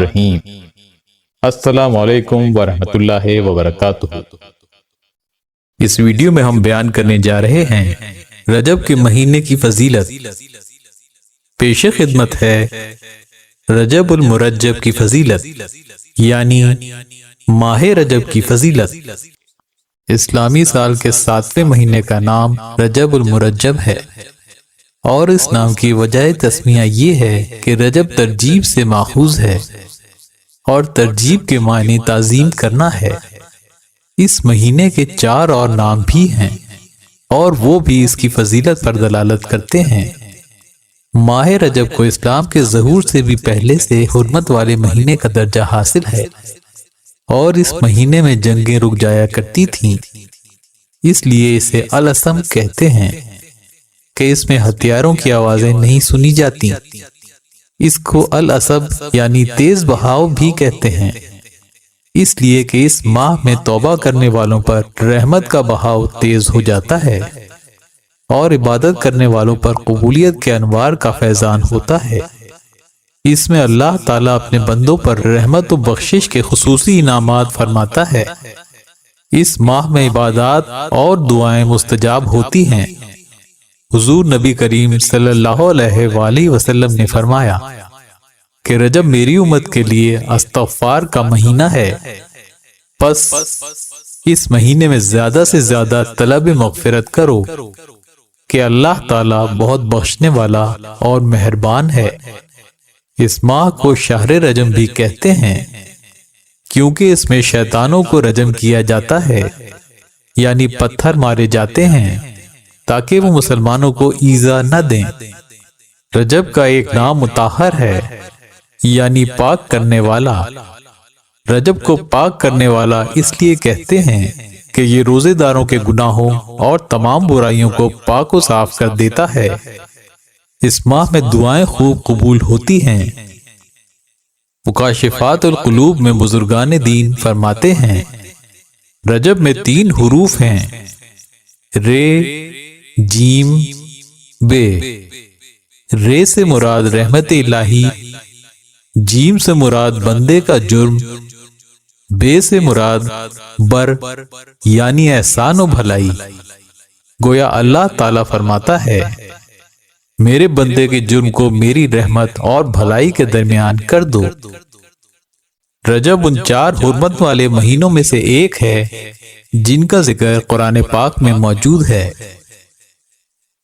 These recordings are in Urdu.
الرحیم۔ السلام علیکم ورحمۃ اللہ وبرکاتہ۔ اس ویڈیو میں ہم بیان کرنے جا رہے ہیں رجب کے مہینے کی فضیلت۔ پیش خدمت ہے رجب المرجب کی فضیلت، یعنی ماہ رجب کی فضیلت۔ اسلامی سال کے 7ویں مہینے کا نام رجب المرجب ہے، اور اس نام کی وجہ تسمیہ یہ ہے کہ رجب ترجیب سے ماخوذ ہے، اور ترجیب کے معنی تعظیم کرنا ہے۔ اس مہینے کے 4 اور نام بھی ہیں، اور وہ بھی اس کی فضیلت پر دلالت کرتے ہیں۔ ماہ رجب کو اسلام کے ظہور سے بھی پہلے سے حرمت والے مہینے کا درجہ حاصل ہے، اور اس مہینے میں جنگیں رک جایا کرتی تھیں، اس لیے اسے الاسم کہتے ہیں کہ اس میں ہتھیاروں کی آوازیں نہیں سنی جاتی۔ اس کو الاسب یعنی تیز بہاؤ بھی کہتے ہیں، اس لیے کہ اس ماہ میں توبہ کرنے والوں پر رحمت کا بہاؤ تیز ہو جاتا ہے، اور عبادت کرنے والوں پر قبولیت کے انوار کا فیضان ہوتا ہے۔ اس میں اللہ تعالیٰ اپنے بندوں پر رحمت و بخشش کے خصوصی انعامات فرماتا ہے۔ اس ماہ میں عبادات اور دعائیں مستجاب ہوتی ہیں۔ حضور نبی کریم صلی اللہ علیہ وآلہ وسلم نے فرمایا کہ رجب میری امت کے لیے استغفار کا مہینہ ہے، پس اس مہینے میں زیادہ سے زیادہ طلب مغفرت کرو کہ اللہ تعالیٰ بہت بخشنے والا اور مہربان ہے۔ اس ماہ کو شہر رجم بھی کہتے ہیں، کیونکہ اس میں شیطانوں کو رجم کیا جاتا ہے، یعنی پتھر مارے جاتے ہیں تاکہ وہ مسلمانوں کو ایذا نہ دیں۔ رجب کا ایک نام مطہر ہے، یعنی پاک کرنے والا۔ رجب کو پاک کرنے والا اس لیے کہتے ہیں کہ یہ روزے داروں کے گناہوں اور تمام برائیوں کو پاک و صاف کر دیتا ہے۔ اس ماہ میں دعائیں خوب قبول ہوتی ہیں۔ مکاشفات القلوب میں بزرگان دین فرماتے ہیں رجب میں 3 حروف ہیں، رے، جیم، بے۔ رے سے مراد رحمت الہی، جیم سے مراد بندے کا جرم، بے سے مراد بر یعنی احسان و بھلائی۔ گویا اللہ تعالیٰ فرماتا ہے میرے بندے کے جرم کو میری رحمت اور بھلائی کے درمیان کر دو۔ رجب ان 4 حرمت والے مہینوں میں سے ایک ہے جن کا ذکر قرآن پاک میں موجود ہے۔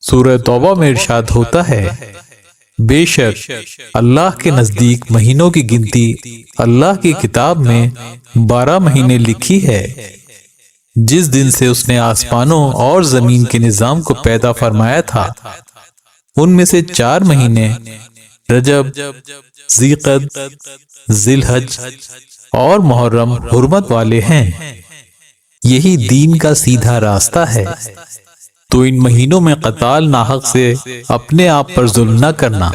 سورہ توبہ میں ارشاد ہوتا ہے بے شک اللہ کے نزدیک مہینوں کی گنتی اللہ کی کتاب میں 12 مہینے لکھی ہے، جس دن سے اس نے آسمانوں اور زمین کے نظام کو پیدا فرمایا تھا۔ ان میں سے 4 مہینے رجب، ذیقعد، ذی الحج اور محرم حرمت والے ہیں۔ یہی دین کا سیدھا راستہ ہے، تو ان مہینوں میں قتال ناحق سے اپنے آپ پر ظلم نہ کرنا۔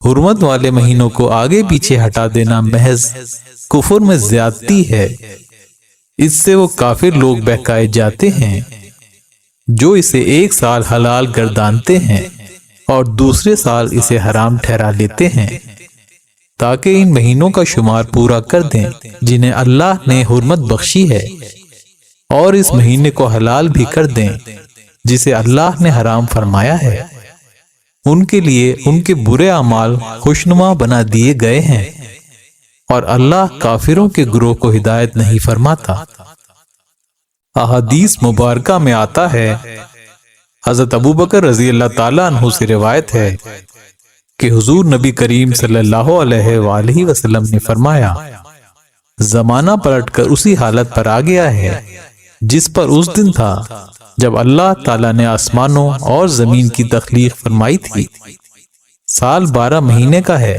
حرمت والے مہینوں کو آگے پیچھے ہٹا دینا محض کفر میں زیادتی ہے۔ اس سے وہ کافر لوگ بہکائے جاتے ہیں جو اسے ایک سال حلال گردانتے ہیں اور دوسرے سال اسے حرام ٹھہرا لیتے ہیں، تاکہ ان مہینوں کا شمار پورا کر دیں جنہیں اللہ نے حرمت بخشی ہے، اور اس مہینے کو حلال بھی کر دیں جسے اللہ نے حرام فرمایا ہے۔ ان کے لیے ان کے برے اعمال خوشنما بنا دیے گئے ہیں، اور اللہ کافروں کے گروہ کو ہدایت نہیں فرماتا۔ احادیث مبارکہ میں آتا ہے، حضرت ابوبکر رضی اللہ تعالیٰ عنہ سے روایت ہے کہ حضور نبی کریم صلی اللہ علیہ وآلہ وسلم نے فرمایا زمانہ پلٹ کر اسی حالت پر آ گیا ہے جس پر اس دن تھا جب اللہ تعالیٰ نے آسمانوں اور زمین کی تخلیق فرمائی تھی۔ سال 12 مہینے کا ہے،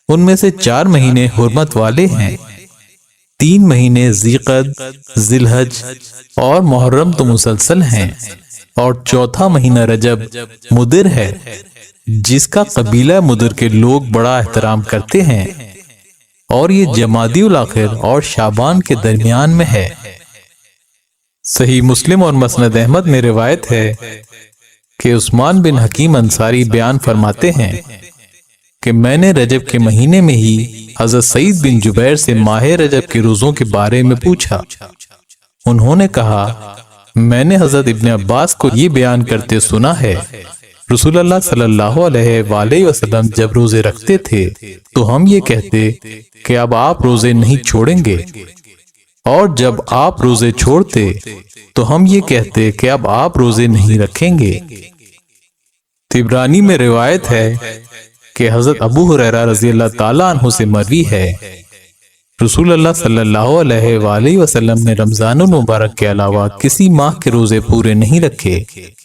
ان میں سے 4 مہینے حرمت والے ہیں، 3 مہینے ذیقعد، ذی الحج اور محرم تو مسلسل ہیں، اور 4تھا مہینہ رجب مدر ہے، جس کا قبیلہ مدر کے لوگ بڑا احترام کرتے ہیں، اور یہ جمادی الاخر اور شعبان کے درمیان میں ہے۔ صحیح مسلم اور مسند احمد میں روایت ہے کہ عثمان بن حکیم انصاری بیان فرماتے ہیں کہ میں نے رجب کے مہینے میں ہی حضرت سعید بن جبیر سے ماہ رجب کے روزوں کے بارے میں پوچھا۔ انہوں نے کہا، میں نے حضرت ابن عباس کو یہ بیان کرتے سنا ہے، رسول اللہ صلی اللہ علیہ وآلہ وسلم جب روزے رکھتے تھے تو ہم یہ کہتے کہ اب آپ روزے نہیں چھوڑیں گے، اور جب آپ روزے چھوڑتے تو ہم یہ کہتے کہ اب آپ روزے نہیں رکھیں گے۔ طبرانی میں روایت ہے کہ حضرت ابو ہریرہ رضی اللہ تعالیٰ عنہ سے مروی ہے، رسول اللہ صلی اللہ علیہ وآلہ وسلم نے رمضان المبارک کے علاوہ کسی ماہ کے روزے پورے نہیں رکھے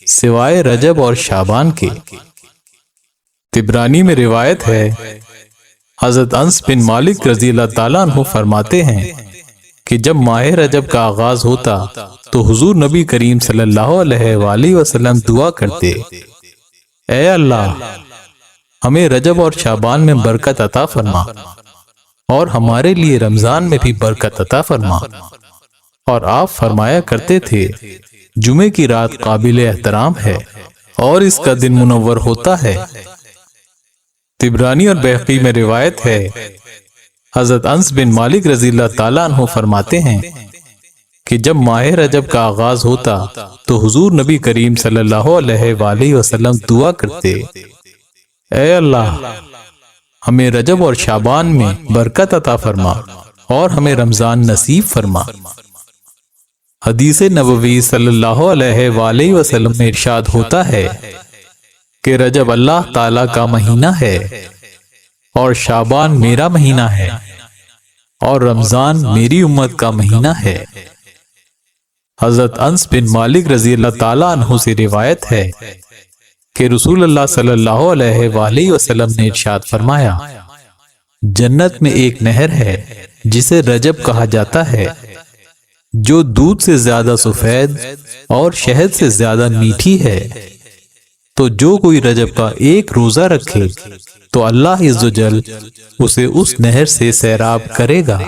سوائے رجب اور شعبان کے۔ طبرانی میں روایت ہے، حضرت انس بن مالک رضی اللہ تعالیٰ عنہ فرماتے ہیں کہ جب ماہ رجب کا آغاز ہوتا تو حضور نبی کریم صلی اللہ علیہ وآلہ وسلم دعا کرتے، اے اللہ ہمیں رجب اور شعبان میں برکت عطا فرما، اور ہمارے لیے رمضان میں بھی برکت عطا فرما۔ اور آپ فرمایا کرتے تھے، جمعے کی رات قابل احترام ہے اور اس کا دن منور ہوتا ہے۔ طبرانی اور بیہقی میں روایت ہے، حضرت انس بن مالک رضی اللہ تعالیٰ عنہ فرماتے ہیں کہ جب ماہ رجب کا آغاز ہوتا تو حضور نبی کریم صلی اللہ علیہ وآلہ وسلم دعا کرتے، اے اللہ ہمیں رجب اور شعبان میں برکت عطا فرما اور ہمیں رمضان نصیب فرما۔ حدیث نبوی صلی اللہ علیہ وآلہ وسلم میں ارشاد ہوتا ہے کہ رجب اللہ تعالی کا مہینہ ہے اور شعبان میرا مہینہ ہے اور رمضان میری امت کا مہینہ ہے۔ حضرت انس بن مالک رضی اللہ تعالیٰ عنہ سے روایت ہے کہ رسول اللہ صلی اللہ علیہ وآلہ وسلم نے ارشاد فرمایا، جنت میں ایک نہر ہے جسے رجب کہا جاتا ہے، جو دودھ سے زیادہ سفید اور شہد سے زیادہ میٹھی ہے، تو جو کوئی رجب کا ایک روزہ رکھے تو اللہ عز و جل اسے اس نہر سے سیراب کرے گا۔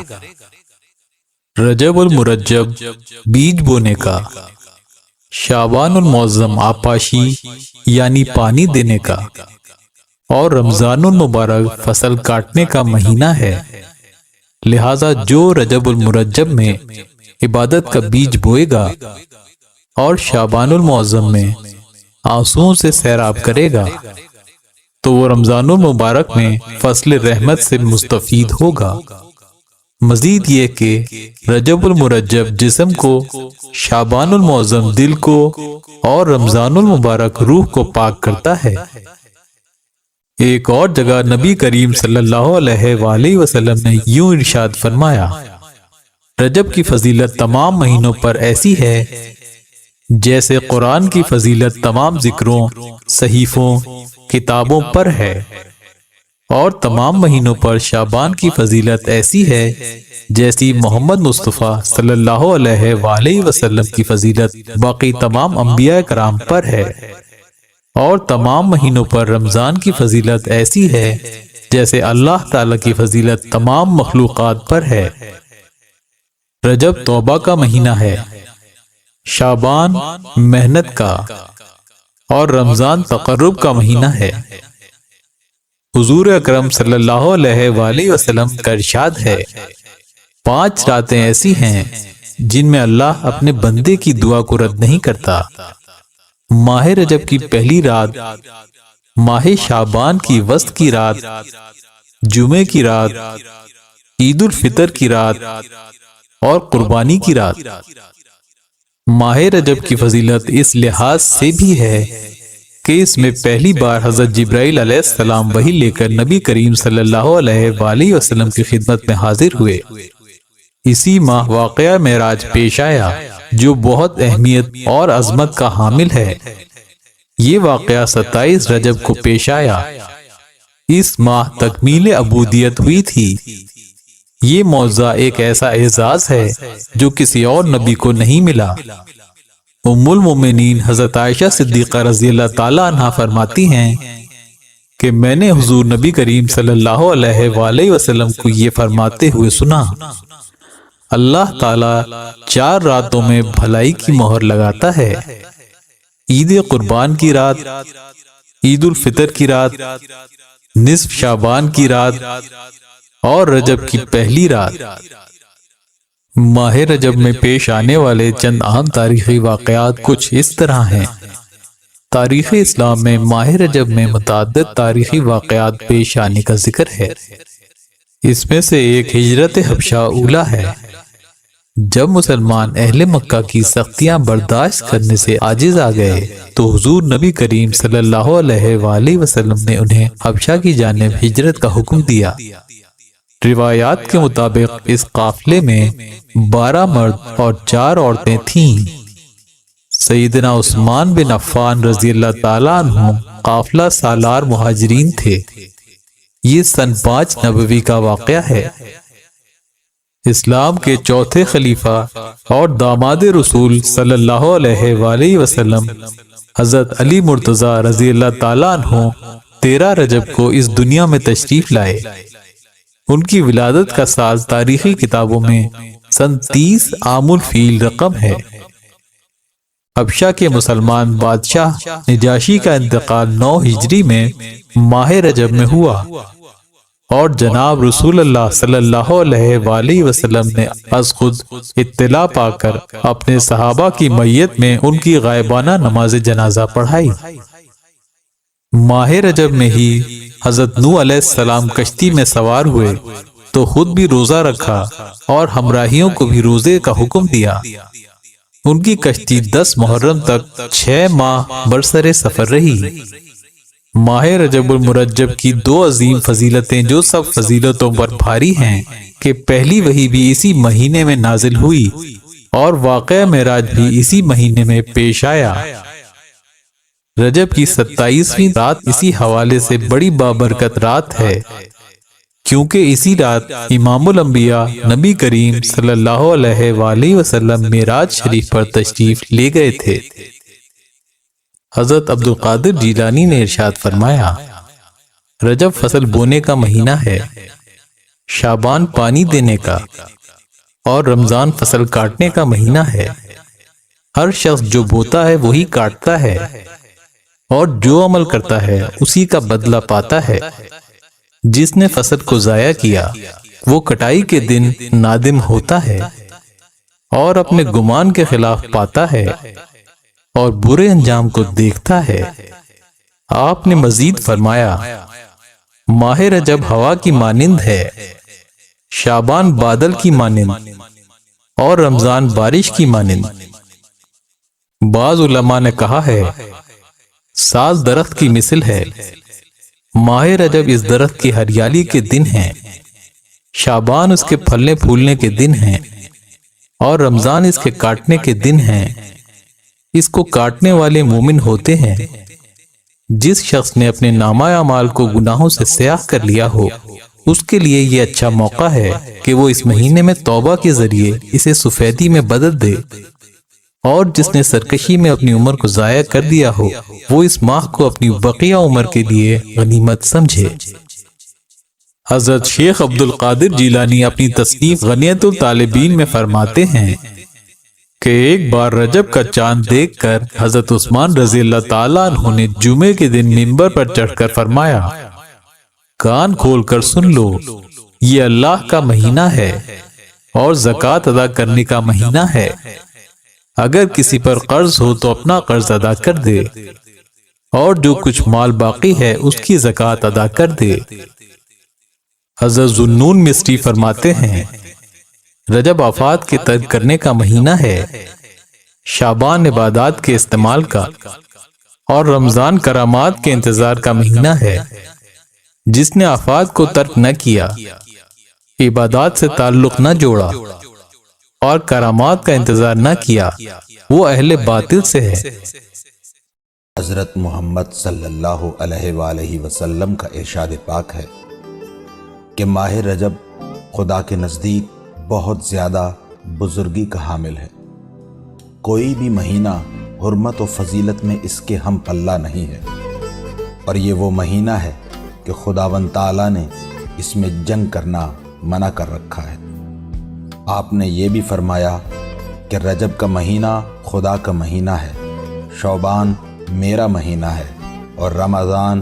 رجب المرجب بیج بونے کا، شعبان المعظم آپاشی یعنی پانی دینے کا، اور رمضان المبارک فصل کاٹنے کا مہینہ ہے۔ لہذا جو رجب المرجب میں عبادت کا بیج بوئے گا اور شعبان المعظم میں آنسوؤں سے سیراب کرے گا تو وہ رمضان المبارک میں فصل رحمت سے مستفید ہوگا۔ مزید یہ کہ رجب المرجب جسم کو، شعبان المعظم دل کو، اور رمضان المبارک روح کو پاک کرتا ہے۔ ایک اور جگہ نبی کریم صلی اللہ علیہ وآلہ وسلم نے یوں ارشاد فرمایا، رجب کی فضیلت تمام مہینوں پر ایسی ہے جیسے قرآن کی فضیلت تمام ذکروں، صحیفوں، کتابوں پر ہے، اور تمام مہینوں پر شعبان کی فضیلت ایسی ہے جیسی محمد مصطفیٰ صلی اللہ علیہ وآلہ وسلم کی فضیلت باقی تمام انبیاء کرام پر ہے، اور تمام مہینوں پر رمضان کی فضیلت ایسی ہے جیسے اللہ تعالی کی فضیلت تمام مخلوقات پر ہے۔ رجب توبہ کا مہینہ ہے، شعبان محنت کا، اور رمضان تقرب کا مہینہ ہے۔ حضور اکرم صلی اللہ علیہ وآلہ وسلم کا ارشاد ہے، 5 راتیں ایسی ہیں جن میں اللہ اپنے بندے کی دعا کو رد نہیں کرتا۔ ماہ رجب کی پہلی رات، ماہ شعبان کی وسط کی رات، جمعے کی رات، عید الفطر کی رات اور قربانی کی رات۔ ماہ رجب کی فضیلت اس لحاظ سے بھی ہے کہ اس میں پہلی بار حضرت جبرائیل علیہ السلام وحی لے کر نبی کریم صلی اللہ علیہ وآلہ وسلم کی خدمت میں حاضر ہوئے۔ اسی ماہ واقعہ معراج پیش آیا جو بہت اہمیت اور عظمت کا حامل ہے۔ یہ واقعہ 27 رجب کو پیش آیا۔ اس ماہ تکمیل عبودیت ہوئی تھی۔ یہ معجزہ ایک ایسا اعزاز ہے جو کسی اور نبی کو نہیں ملا۔ ام المومنین حضرت عائشہ صدیقہ رضی اللہ تعالیٰ عنہ فرماتی ہیں کہ میں نے حضور نبی کریم صلی اللہ علیہ وآلہ وسلم کو یہ فرماتے ہوئے سنا، اللہ تعالیٰ 4 راتوں میں بھلائی کی مہر لگاتا ہے، عید قربان کی رات، عید الفطر کی رات، نصف شعبان کی رات اور رجب کی پہلی رات۔ ماہ رجب میں پیش آنے والے چند اہم تاریخی واقعات کچھ اس طرح ہیں۔ تاریخ اسلام میں ماہ رجب میں متعدد تاریخی واقعات پیش آنے کا ذکر ہے۔ اس میں سے ایک ہجرت حبشہ اولیٰ ہے۔ جب مسلمان اہل مکہ کی سختیاں برداشت کرنے سے عاجز آ گئے تو حضور نبی کریم صلی اللہ علیہ وآلہ وسلم نے انہیں حبشہ کی جانب ہجرت کا حکم دیا۔ روایات کے مطابق اس قافلے میں 12 مرد اور 4 عورتیں تھیں۔ سیدنا عثمان بن عفان رضی اللہ تعالیٰ عنہ قافلہ سالار مہاجرین تھے۔ یہ سن 5 نبوی کا واقعہ ہے۔ اسلام کے چوتھے خلیفہ اور داماد رسول صلی اللہ علیہ وآلہ وسلم حضرت علی مرتضیٰ رضی اللہ تعالیٰ عنہ 13 رجب کو اس دنیا میں تشریف لائے۔ ان کی ولادت کا سال تاریخی کتابوں میں سن 30 عام الفیل رقم ہے۔ حبشہ کے مسلمان بادشاہ نجاشی کا انتقال 9 ہجری میں ماہ رجب میں ہوا، اور جناب رسول اللہ صلی اللہ علیہ وآلہ وسلم نے از خود اطلاع پا کر اپنے صحابہ کی میت میں ان کی غائبانہ نماز جنازہ پڑھائی۔ ماہ رجب میں ہی حضرت نوح علیہ السلام کشتی میں سوار ہوئے تو خود بھی روزہ رکھا اور ہمراہیوں کو بھی روزے کا حکم دیا۔ ان کی کشتی 10 محرم تک 6 ماہ برسر سفر رہی۔ ماہ رجب المرجب کی 2 عظیم فضیلتیں جو سب فضیلتوں پر بھاری ہیں کہ پہلی وحی بھی اسی مہینے میں نازل ہوئی اور واقعہ معراج بھی اسی مہینے میں پیش آیا۔ رجب کی 27ویں رات اسی حوالے سے بڑی بابرکت رات ہے کیونکہ اسی رات امام الانبیاء نبی کریم صلی اللہ علیہ وآلہ وسلم معراج شریف پر تشریف لے گئے تھے۔ حضرت عبد القادر جیلانی نے ارشاد فرمایا، رجب فصل بونے کا مہینہ ہے، شعبان پانی دینے کا، اور رمضان فصل کاٹنے کا مہینہ ہے۔ ہر شخص جو بوتا ہے وہی کاٹتا ہے، اور جو عمل کرتا ہے اسی کا بدلہ پاتا ہے۔ جس نے فصل کو ضائع کیا وہ کٹائی کے دن نادم ہوتا ہے اور اپنے گمان کے خلاف پاتا ہے اور برے انجام کو دیکھتا ہے۔ آپ نے مزید فرمایا، ماہ رجب ہوا کی مانند ہے، شعبان بادل کی مانند، اور رمضان بارش کی مانند۔ بعض علماء نے کہا ہے سال درخت کی مثل ہے۔ ماہ رجب اس درخت کی ہریالی کے دن ہیں، شعبان اس کے پھلنے پھولنے کے دن ہیں، اور رمضان اس کے کاٹنے کے دن ہیں۔ اس کو کاٹنے والے مومن ہوتے ہیں۔ جس شخص نے اپنے نامہ اعمال کو گناہوں سے سیاہ کر لیا ہو اس کے لیے یہ اچھا موقع ہے کہ وہ اس مہینے میں توبہ کے ذریعے اسے سفیدی میں بدل دے، اور جس نے سرکشی میں اپنی عمر کو ضائع کر دیا ہو وہ اس ماہ کو اپنی بقیہ عمر کے لیے غنیمت سمجھے۔ حضرت شیخ عبد القادر جیلانی اپنی تصنیف غنیت الطالبین میں فرماتے ہیں کہ ایک بار رجب کا چاند دیکھ کر حضرت عثمان رضی اللہ تعالیٰ عنہ نے جمعے کے دن منبر پر چڑھ کر فرمایا، کان کھول کر سن لو، یہ اللہ کا مہینہ ہے اور زکوٰۃ ادا کرنے کا مہینہ ہے۔ اگر کسی پر قرض ہو تو اپنا قرض ادا کر دے، اور جو کچھ مال باقی ہے اس کی زکوٰۃ ادا کر دے۔ حضرت ذوالنون مصری فرماتے ہیں، رجب آفات کے ترک کرنے کا مہینہ ہے، شعبان عبادات کے استعمال کا، اور رمضان کرامات کے انتظار کا مہینہ ہے۔ جس نے آفات کو ترک نہ کیا، عبادات سے تعلق نہ جوڑا اور کرامات کا انتظار نہ کیا، وہ اہل باطل سے ہے۔ حضرت محمد صلی اللہ علیہ وآلہ وسلم کا ارشاد پاک ہے کہ ماہ رجب خدا کے نزدیک بہت زیادہ بزرگی کا حامل ہے۔ کوئی بھی مہینہ حرمت و فضیلت میں اس کے ہم پلہ نہیں ہے، اور یہ وہ مہینہ ہے کہ خداوند تعالیٰ نے اس میں جنگ کرنا منع کر رکھا ہے۔ آپ نے یہ بھی فرمایا کہ رجب کا مہینہ خدا کا مہینہ ہے، شعبان میرا مہینہ ہے، اور رمضان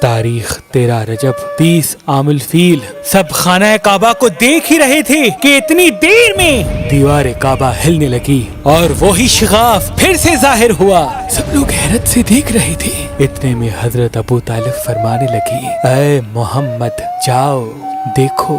تاریخ 13 رجب 30 عام الفیل سب خانہ کعبہ کو دیکھ ہی رہے تھے کہ اتنی دیر میں دیوار کعبہ ہلنے لگی اور وہی شغاف پھر سے ظاہر ہوا۔ سب لوگ حیرت سے دیکھ رہے تھے۔ اتنے میں حضرت ابو طالب فرمانے لگی، اے محمد جاؤ دیکھو،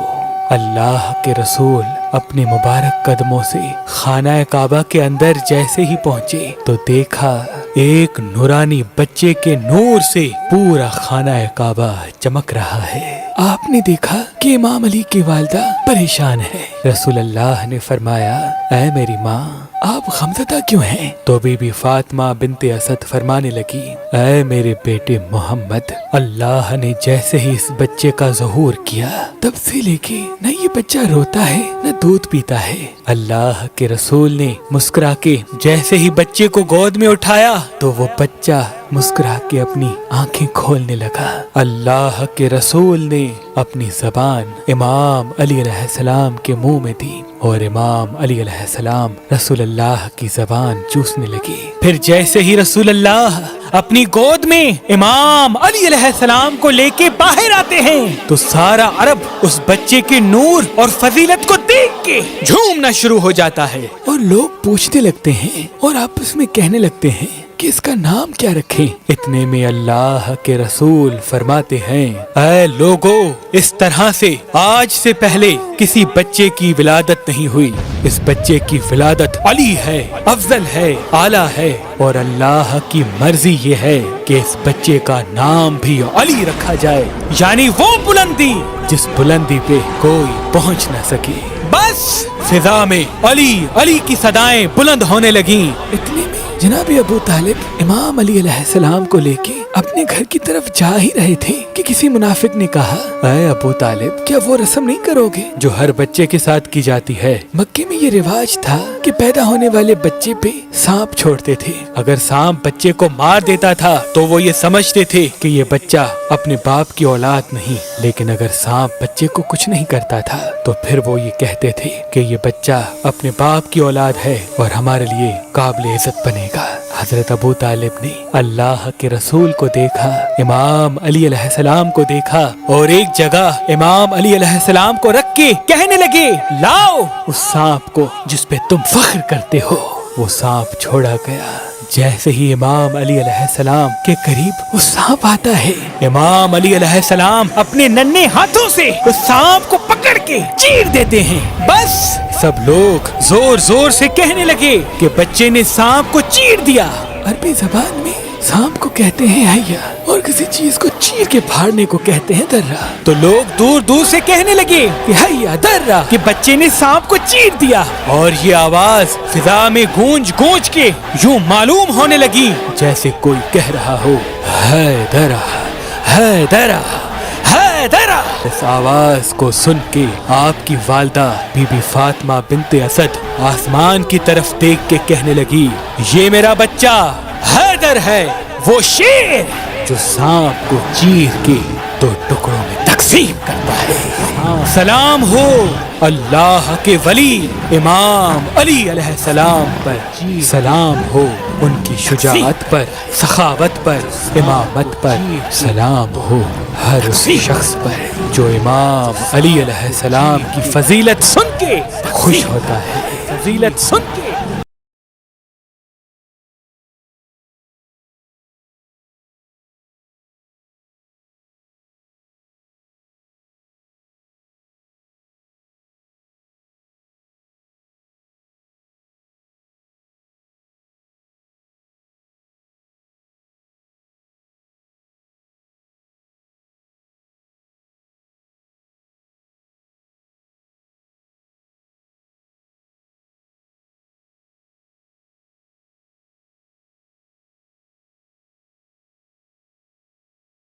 اللہ کے رسول اپنے مبارک قدموں سے خانہ کعبہ کے اندر جیسے ہی پہنچے تو دیکھا ایک نورانی بچے کے نور سے پورا خانہ کعبہ چمک رہا ہے۔ آپ نے دیکھا کہ امام علی کی والدہ پریشان ہے۔ رسول اللہ نے فرمایا، اے میری ماں آپ غمزدہ کیوں ہیں؟ تو بی بی فاطمہ بنت اسد فرمانے لگی، اے میرے بیٹے محمد، اللہ نے جیسے ہی اس بچے کا ظہور کیا تب سے لے کے نہ یہ بچہ روتا ہے نہ دودھ پیتا ہے۔ اللہ کے رسول نے مسکرا کے جیسے ہی بچے کو گود میں اٹھایا تو وہ بچہ مسکرا کے اپنی آنکھیں کھولنے لگا۔ اللہ کے رسول نے اپنی زبان امام علی علیہ السلام کے منہ میں دی اور امام علی علیہ السلام رسول اللہ کی زبان چوسنے لگی۔ پھر جیسے ہی رسول اللہ اپنی گود میں امام علی علیہ السلام کو لے کے باہر آتے ہیں تو سارا عرب اس بچے کے نور اور فضیلت کو دیکھ کے جھومنا شروع ہو جاتا ہے، اور لوگ پوچھنے لگتے ہیں اور آپس میں کہنے لگتے ہیں کہ اس کا نام کیا رکھیں۔ اتنے میں اللہ کے رسول فرماتے ہیں، اے لوگو، اس طرح سے آج سے پہلے کسی بچے کی ولادت نہیں ہوئی۔ اس بچے کی ولادت علی ہے، افضل ہے، اعلیٰ ہے، اور اللہ کی مرضی یہ ہے کہ اس بچے کا نام بھی علی رکھا جائے، یعنی وہ بلندی جس بلندی پہ کوئی پہنچ نہ سکے۔ بس فضا میں علی علی کی صدائیں بلند ہونے لگیں۔ اتنے میں جناب ابو طالب امام علی علیہ السلام کو لے کے اپنے گھر کی طرف جا ہی رہے تھے کہ کسی منافق نے کہا، اے ابو طالب کیا وہ رسم نہیں کرو گے جو ہر بچے کے ساتھ کی جاتی ہے؟ مکے میں یہ رواج تھا کہ پیدا ہونے والے بچے پہ سانپ چھوڑتے تھے۔ اگر سانپ بچے کو مار دیتا تھا تو وہ یہ سمجھتے تھے کہ یہ بچہ اپنے باپ کی اولاد نہیں، لیکن اگر سانپ بچے کو کچھ نہیں کرتا تھا تو پھر وہ یہ کہتے تھے کہ یہ بچہ اپنے باپ کی اولاد ہے اور ہمارے لیے قابل عزت بنے گا۔ حضرت ابو طالب نے اللہ کے رسول کو دیکھا، امام علی علیہ السلام کو دیکھا، اور ایک جگہ امام علی علیہ السلام کو رکھ کے کہنے لگے، لاؤ اس سانپ کو جس پہ تم فخر کرتے ہو۔ وہ سانپ چھوڑا گیا۔ جیسے ہی امام علی علیہ السلام کے قریب وہ سانپ آتا ہے، امام علی علیہ السلام اپنے ننھے ہاتھوں سے اس سانپ کو پکڑ کے چیر دیتے ہیں۔ بس سب لوگ زور زور سے کہنے لگے کہ بچے نے سانپ کو چیر دیا۔ عربی زبان میں سانپ کو کہتے ہیں حیا، اور کسی چیز کو چیر کے پھاڑنے کو کہتے ہیں درہ۔ تو لوگ دور دور سے کہنے لگے کہ حیا درہ، کہ بچے نے سانپ کو چیر دیا، اور یہ آواز فضا میں گونج گونج کے یوں معلوم ہونے لگی جیسے کوئی کہہ رہا ہو، ہے درہ، ہے درہ، ہے درہ۔ اس آواز کو سن کے آپ کی والدہ بی بی فاطمہ بنت اسد آسمان کی طرف دیکھ کے کہنے لگی، یہ میرا بچہ حیدر ہے، وہ شیر جو سانپ کو چیر کے 2 ٹکڑوں میں تقسیم کرتا ہے۔ سلام ہو اللہ کے ولی امام علی علیہ السلام پر، سلام ہو ان کی شجاعت پر، سخاوت پر، امامت پر، سلام ہو ہر اس شخص پر جو امام علی علیہ السلام کی فضیلت سن کے خوش ہوتا ہے، فضیلت سن کے